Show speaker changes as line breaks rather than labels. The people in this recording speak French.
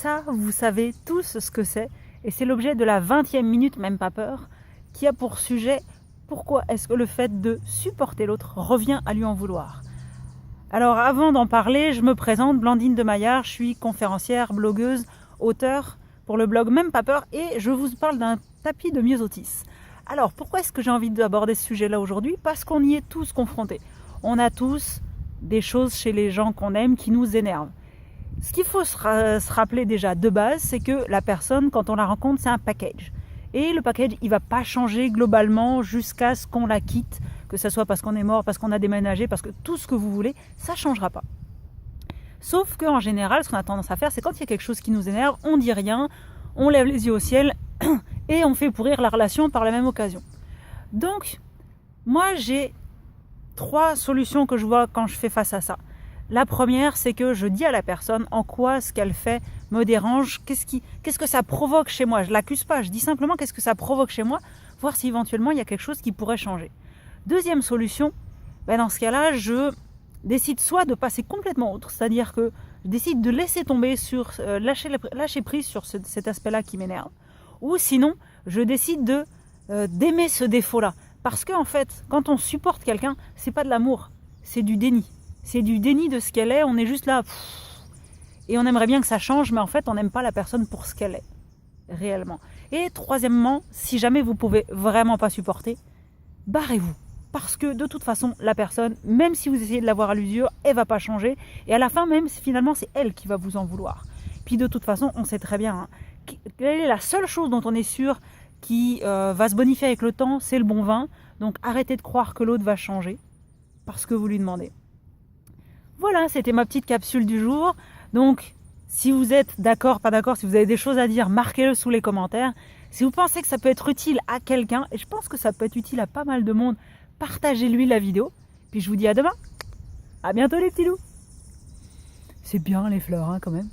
Ça, vous savez tous ce que c'est, et c'est l'objet de la 20e minute, même pas peur, qui a pour sujet pourquoi est-ce que le fait de supporter l'autre revient à lui en vouloir. Alors avant d'en parler, je me présente, Blandine de Maillard, je suis conférencière, blogueuse, auteure pour le blog Même pas peur, et je vous parle d'un tapis de myosotis. Alors pourquoi est-ce que j'ai envie d'aborder ce sujet-là aujourd'hui? Parce qu'on y est tous confrontés. On a tous des choses chez les gens qu'on aime qui nous énervent. Ce qu'il faut se rappeler déjà de base, c'est que la personne, quand on la rencontre, c'est un package. Et le package, il ne va pas changer globalement jusqu'à ce qu'on la quitte, que ce soit parce qu'on est mort, parce qu'on a déménagé, parce que tout ce que vous voulez, ça ne changera pas. Sauf qu'en général, ce qu'on a tendance à faire, c'est quand il y a quelque chose qui nous énerve, on ne dit rien, on lève les yeux au ciel et on fait pourrir la relation par la même occasion. Donc, moi, j'ai 3 solutions que je vois quand je fais face à ça. La première, c'est que je dis à la personne en quoi ce qu'elle fait me dérange, qu'est-ce que ça provoque chez moi. Je ne l'accuse pas, je dis simplement qu'est-ce que ça provoque chez moi, voir si éventuellement il y a quelque chose qui pourrait changer. Deuxième solution, dans ce cas-là, je décide soit de passer complètement autre, c'est-à-dire que je décide de laisser tomber sur, lâcher prise sur cet aspect-là qui m'énerve, ou sinon, je décide d'aimer ce défaut-là. Parce qu'en fait, quand on supporte quelqu'un, c'est pas de l'amour, c'est du déni. C'est du déni de ce qu'elle est, on est juste là, et on aimerait bien que ça change, mais en fait, on n'aime pas la personne pour ce qu'elle est, réellement. Et troisièmement, si jamais vous pouvez vraiment pas supporter, barrez-vous. Parce que de toute façon, la personne, même si vous essayez de l'avoir à l'usure, elle va pas changer, et à la fin même, finalement, c'est elle qui va vous en vouloir. Puis de toute façon, on sait très bien, quelle est la seule chose dont on est sûr qui va se bonifier avec le temps, c'est le bon vin. Donc arrêtez de croire que l'autre va changer, parce que vous lui demandez. Voilà, c'était ma petite capsule du jour. Donc, si vous êtes d'accord, pas d'accord, si vous avez des choses à dire, marquez-le sous les commentaires. Si vous pensez que ça peut être utile à quelqu'un, et je pense que ça peut être utile à pas mal de monde, partagez-lui la vidéo. Puis je vous dis à demain. À bientôt les petits loups. C'est bien les fleurs, hein, quand même.